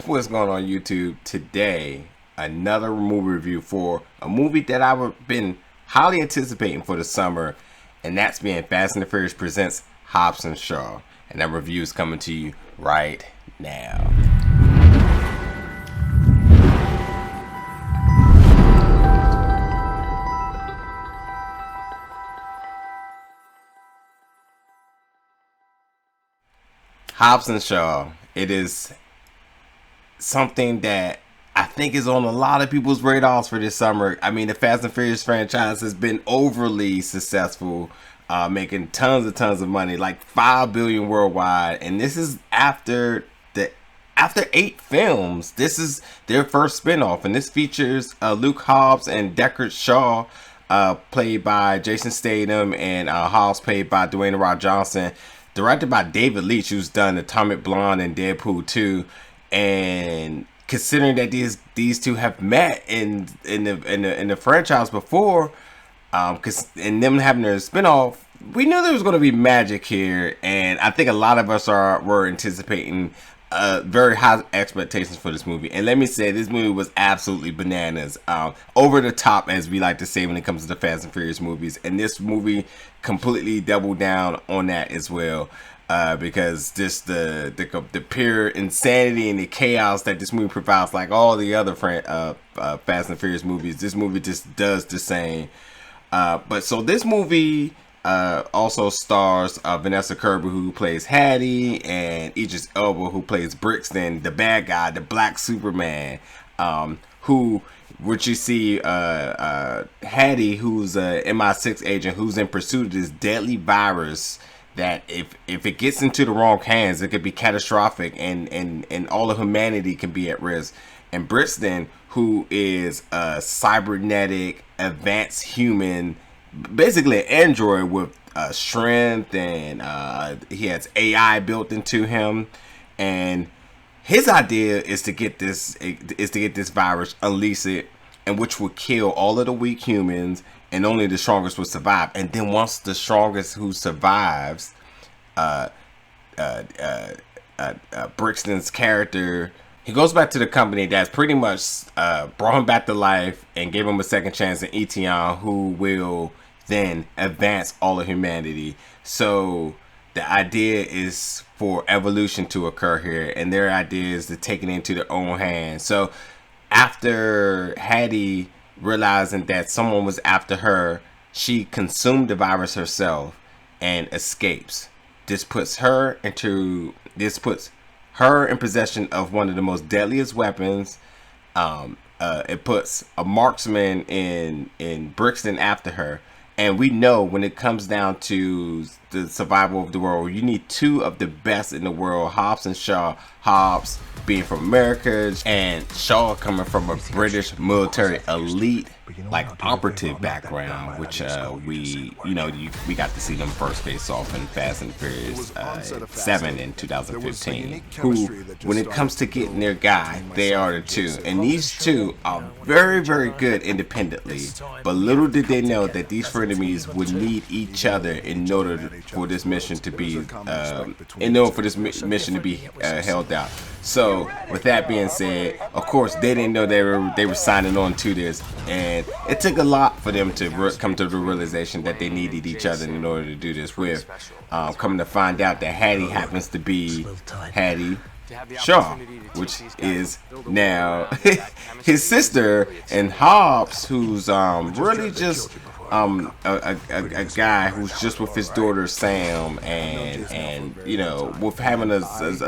What's going on YouTube? Today, another movie review for a movie that I've been highly anticipating for the summer, and that's being Fast and the Furious presents Hobbs Shaw. And that review is coming to you right now. Hobbs Shaw. It is something that I think is on a lot of people's radars for this summer. I mean, the Fast and Furious franchise has been overly successful, making tons of money, like $5 billion worldwide. And this is after 8 films. This is their first spinoff, and this features Luke Hobbs and Deckard Shaw, played by Jason Statham, and Hobbs played by DWAYNE The Rock Johnson. Directed by David Leitch, who's done Atomic Blonde and Deadpool 2. And considering that these two have met in the franchise before, and them having their spinoff, we knew there was going to be magic here, and I think a lot of us were anticipating very high expectations for this movie. And let me say, this movie was absolutely bananas, over the top, as we like to say when it comes to the Fast and Furious movies. And this movie completely doubled down on that as well. Because just the pure insanity and the chaos that this movie provides, like all the other Fast and Furious movies, this movie just does the same. But so this movie also stars VANESSA, KIRBY, who plays Hattie, and IDRIS ELBA, who plays Brixton, the bad guy, the Black Superman. Which you see Hattie, who's a MI6 agent who's in pursuit of this deadly virus that if it gets into the wrong hands, it could be catastrophic, and all of humanity can be at risk. And Brixton, who is a cybernetic advanced human, basically an android with strength, and he has AI built into him, and his idea is to get this virus, unleash it, and which will kill all of the weak humans, and only the strongest will survive. And then once the strongest who survives, Brixton's character, he goes back to the company that's pretty much brought him back to life and gave him a second chance in Etion, who will then advance all of humanity. So the idea is for evolution to occur here, and their idea is to take it into their own hands. So after Hattie realizing that someone was after her, she consumed the virus herself and escapes. This puts her in possession of one of the most deadliest weapons. It puts a marksman in Brixton after her. And we know when it comes down to the survival of the world, you need two of the best in the world, Hobbs and Shaw. Hobbs being from America, and Shaw coming from a British military elite, like operative background, which we got to see them first face off in Fast and Furious 7 in 2015. Who, when it comes to getting their guy, they are the two, and these two are very good independently. But little did they know that these frenemies would need each other in order for this mission to be held out. So with that being said, of course they didn't know they were signing on to this, and it took a lot for them to come to the realization that they needed each other in order to do this. With coming to find out that Hattie happens to be Hattie Shaw, which is now his sister, and Hobbs, who's really just a guy who's just with his daughter Sam, and you know, with having a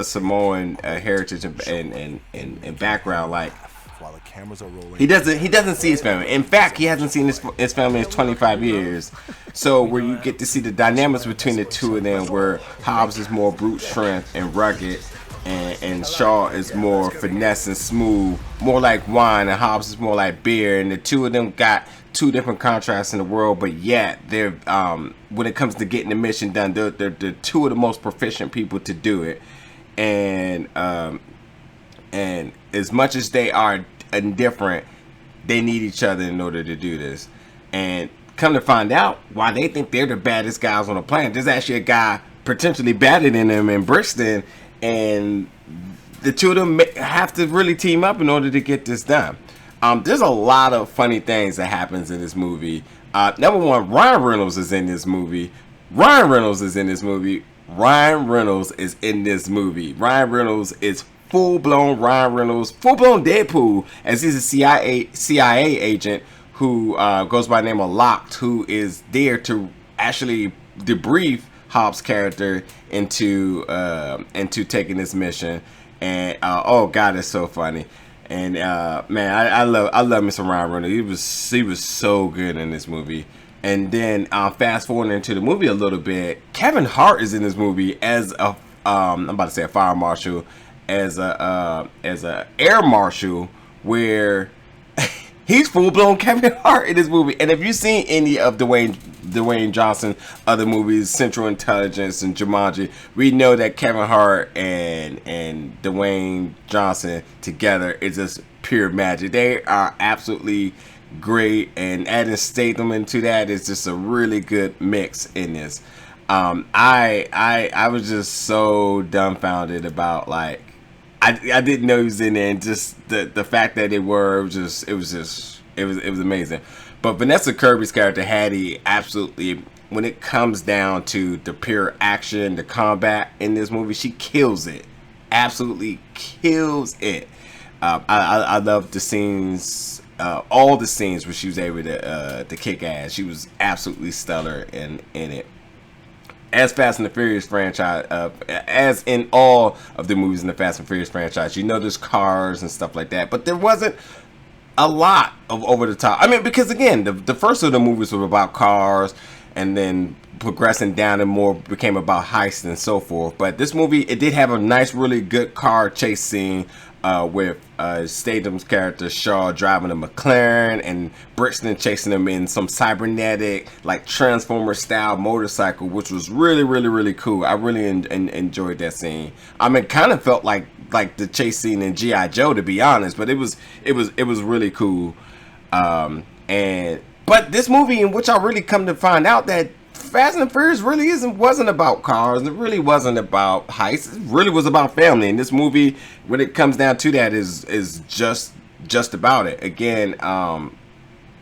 Samoan heritage and background, like he doesn't see his family. In fact, he hasn't seen his family in 25 years. So where you get to see the dynamics between the two of them, where Hobbs is more brute strength and rugged, and Shaw is more finesse and smooth, more like wine, and Hobbs is more like beer. And the two of them got two different contrasts in the world, but yet they're when it comes to getting the mission done, they're two of the most proficient people to do it. And as much as they are indifferent, they need each other in order to do this. And come to find out, why they think they're the baddest guys on the planet, there's actually a guy potentially badder than them in Brixton, and the two of them have to really team up in order to get this done. There's a lot of funny things that happens in this movie. Number one, Ryan Reynolds is in this movie. Ryan Reynolds is in this movie. Ryan Reynolds is in this movie. Ryan Reynolds is full-blown Ryan Reynolds, full-blown Deadpool, as he's a CIA agent who goes by the name of Locked, who is there to actually debrief Hobbs' character into taking this mission. And oh god, it's so funny. And man, I love me some Ryan Reynolds. He was so good in this movie. And then fast forwarding into the movie a little bit, Kevin Hart is in this movie as a I'm about to say a fire marshal, as a air marshal, where he's full blown Kevin Hart in this movie. And if you've seen any of Dwayne Johnson's other movies, Central Intelligence and Jumanji, we know that Kevin Hart and Dwayne Johnson together is just pure magic. They are absolutely great, and adding Statham into that is just a really good mix in this. I was just so dumbfounded about, like, I didn't know he was in there, and just the fact that they were, it was amazing. But Vanessa Kirby's character Hattie, absolutely, when it comes down to the pure action, the combat in this movie, she kills it. Absolutely kills it. I love the scenes, all the scenes where she was able to kick ass. She was absolutely stellar in it. As Fast and the Furious franchise, as in all of the movies in the Fast and Furious franchise, you know, there's cars and stuff like that, but there wasn't a lot of over the top. I mean, because again, the first of the movies were about cars, and then progressing down and more became about heists and so forth. But this movie, it did have a nice, really good car chase scene with Statham's character Shaw driving a McLaren and Brixton chasing him in some cybernetic, like, Transformer style motorcycle, which was really, really, really cool. I really enjoyed that scene. I mean, kind of felt like the chase scene in G.I. Joe, to be honest, but it was really cool. But this movie, in which I really come to find out that Fast and Furious really wasn't about cars. It really wasn't about heists. It really was about family. And this movie, when it comes down to that, is just about it. Again,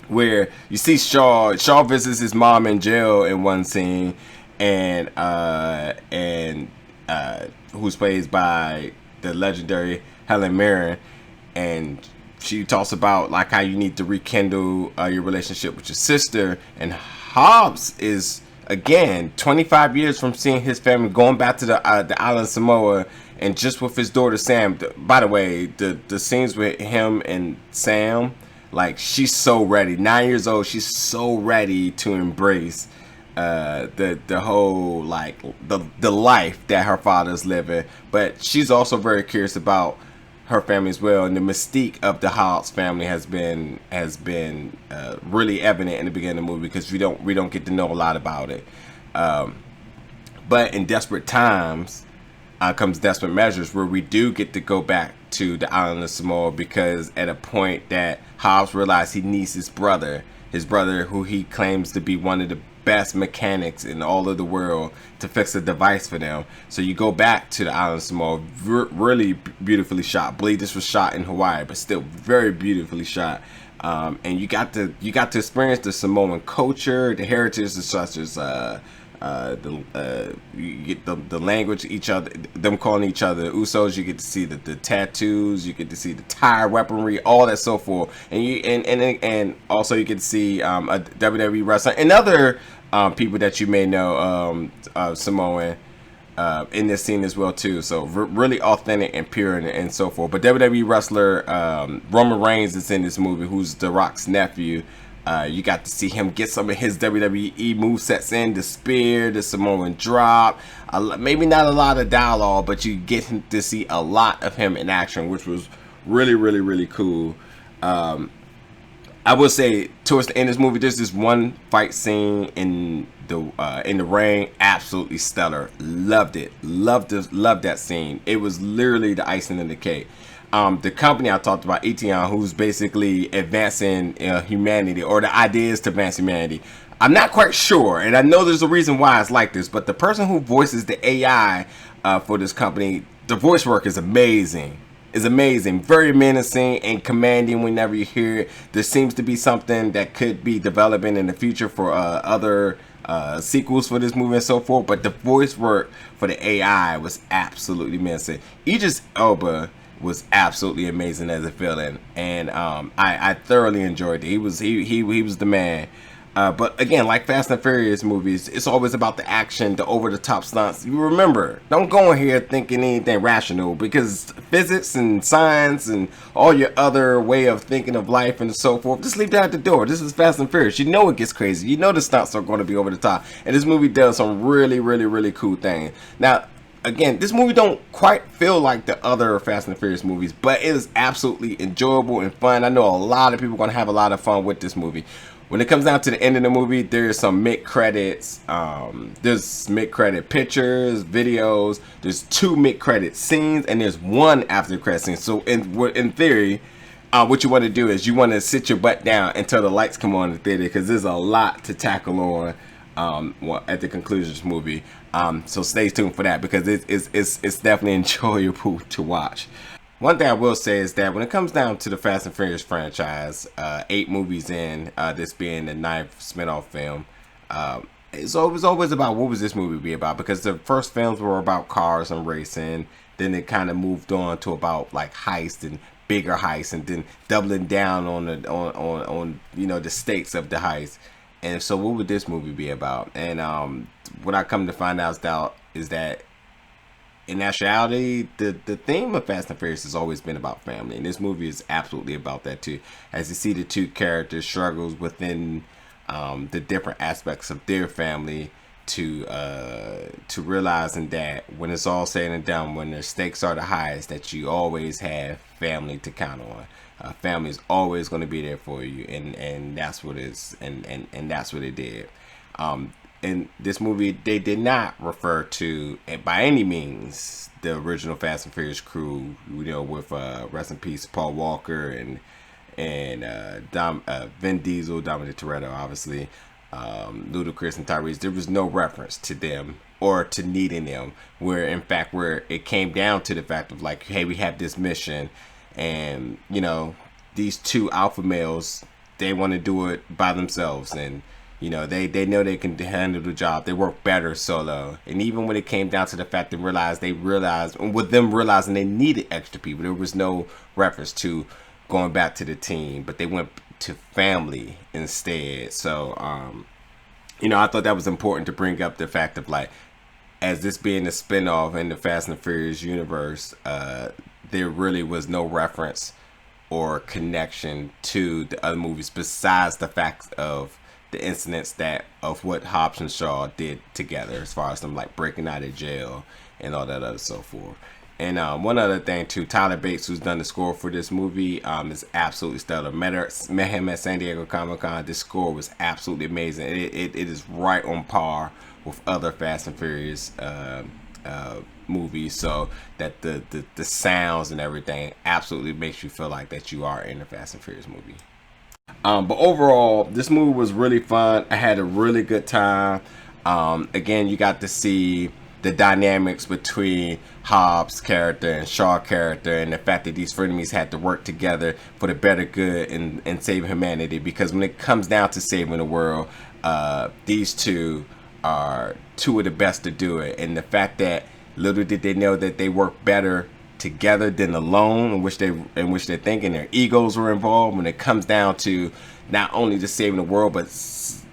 where you see Shaw visits his mom in jail in one scene, and who's played by the legendary HELEN MIRREN, and she talks about, like, how you need to rekindle your relationship with your sister. And Hobbs is, again, 25 years from seeing his family, going back to the island of Samoa, and just with his daughter Sam. By the way, the scenes with him and Sam, like, she's so ready. 9 years old, she's so ready to embrace the whole, like, the life that her father's living. But she's also very curious about her family as well, and the mystique of the Hobbs family has been really evident in the beginning of the movie, because we don't get to know a lot about it. But in desperate times comes desperate measures, where we do get to go back to the island of Samoa, because at a point that Hobbs realized he needs his brother who he claims to be one of the best mechanics in all of the world, to fix a device for them. So you go back to the island of Samoa, really beautifully shot. I believe this was shot in Hawaii, but still very beautifully shot. And you got to experience the Samoan culture, the heritage, such as you get the language, each other, them calling each other the Usos. You get to see the tattoos, you get to see the tire weaponry, all that so forth, and also you get to see a WWE wrestler and other people that you may know, Samoan, in this scene as well too. So really authentic and pure and so forth. But WWE wrestler Roman Reigns is in this movie, who's The Rock's nephew. You got to see him get some of his WWE movesets in, the spear, the Samoan drop. Maybe not a lot of dialogue, but you get to see a lot of him in action, which was really, really, really cool. I will say, towards the end of this movie, there's this one fight scene in the ring, absolutely stellar. Loved it. Loved that scene. It was literally the icing on the cake. The company I talked about, Etion, who's basically advancing humanity, or the ideas to advance humanity. I'm not quite sure, and I know there's a reason why it's like this, but the person who voices the AI for this company The voice work is amazing. Is amazing. Very menacing and commanding whenever you hear it. There seems to be something that could be developing in the future for other sequels for this movie and so forth. But the voice work for the AI was absolutely menacing. Idris Elba was absolutely amazing as a villain, and I thoroughly enjoyed it. He was the man. But again, like Fast and Furious movies, it's always about the action, the over-the-top stunts. You remember, don't go in here thinking anything rational, because physics and science and all your other way of thinking of life and so forth, just leave that at the door. This is Fast and Furious. You know it gets crazy. You know the stunts are going to be over the top. And this movie does some really, really, really cool things. Now, again, this movie don't quite feel like the other Fast and Furious movies, but it is absolutely enjoyable and fun. I know a lot of people are going to have a lot of fun with this movie. When it comes down to the end of the movie, there's some mid-credits. There's mid-credit pictures, videos. There's 2 mid-credit scenes, and there's 1 after-credit scene. So in theory, what you want to do is you want to sit your butt down until the lights come on in the theater, because there's a lot to tackle on at the conclusion of this movie. So stay tuned for that, because it's definitely enjoyable to watch. One thing I will say is that when it comes down to the Fast and Furious franchise, 8 movies in, this being the 9th spin-off film, it's always about what was this movie be about, because the first films were about cars and racing, then it kind of moved on to about like heist and bigger heists, and then doubling down on the you know, the stakes of the heist. And so what would this movie be about? And what I come to find out is that in actuality, the theme of Fast and Furious has always been about family, and this movie is absolutely about that too. As you see the 2 characters struggles within the different aspects of their family, to realizing that when it's all said and done, when the stakes are the highest, that you always have family to count on. Family is always going to be there for you, and that's what is, and that's what it did. In this movie, they did not refer to, by any means, the original Fast and Furious crew, you know, with rest in peace Paul Walker and Vin Diesel, Dominic Toretto, obviously, Ludacris and Tyrese. There was no reference to them or to needing them, where in fact, where it came down to the fact of like, hey, we have this mission, and you know, these 2 alpha males, they want to do it by themselves, and you know, they know they can handle the job. They work better solo. And even when it came down to the fact they realized, with them realizing they needed extra people, there was no reference to going back to the team, but they went to family instead. So, you know, I thought that was important to bring up the fact of like, as this being a spinoff in the Fast and Furious universe, there really was no reference or connection to the other movies besides the fact of the incidents of what Hobbs and Shaw did together, as far as them like breaking out of jail and all that other so forth. And one other thing too, Tyler Bates, who's done the score for this movie, is absolutely stellar. Met him at San Diego Comic-Con. This score was absolutely amazing. It is right on par with other Fast and Furious movies, so that the sounds and everything absolutely makes you feel like that you are in a Fast and Furious movie. But overall, this movie was really fun. I had a really good time. Again, you got to see the dynamics between Hobbs' character and Shaw character, and the fact that these frenemies had to work together for the better good and save humanity. Because when it comes down to saving the world, these 2 are 2 of the best to do it. And the fact that little did they know that they work better together than alone, in which they're thinking their egos were involved when it comes down to not only just saving the world, but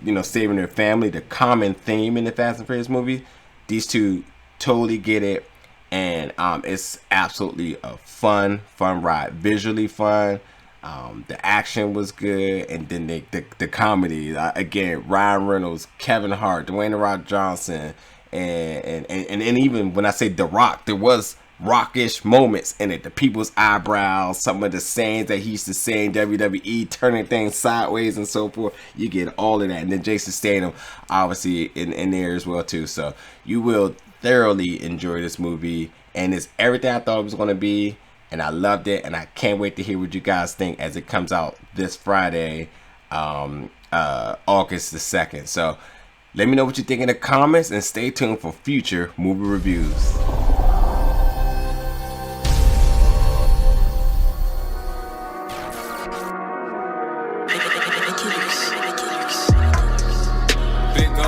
you know, saving their family, the common theme in the Fast and Furious movie. These 2 totally get it, and it's absolutely a fun ride, visually fun. The action was good, and then the comedy, again, Ryan Reynolds, Kevin Hart, Dwayne "The Rock" Johnson, and even when I say The Rock, there was rockish moments in it. The people's eyebrows, some of the sayings that he used to say in WWE, turning things sideways and so forth. You get all of that. And then Jason Statham, obviously, in there as well, too. So you will thoroughly enjoy this movie. And it's everything I thought it was going to be. And I loved it. And I can't wait to hear what you guys think as it comes out this Friday, August the 2nd. So let me know what you think in the comments, and stay tuned for future movie reviews.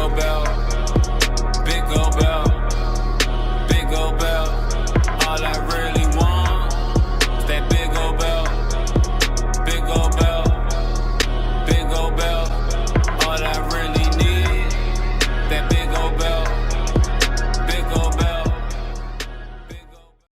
Nobel.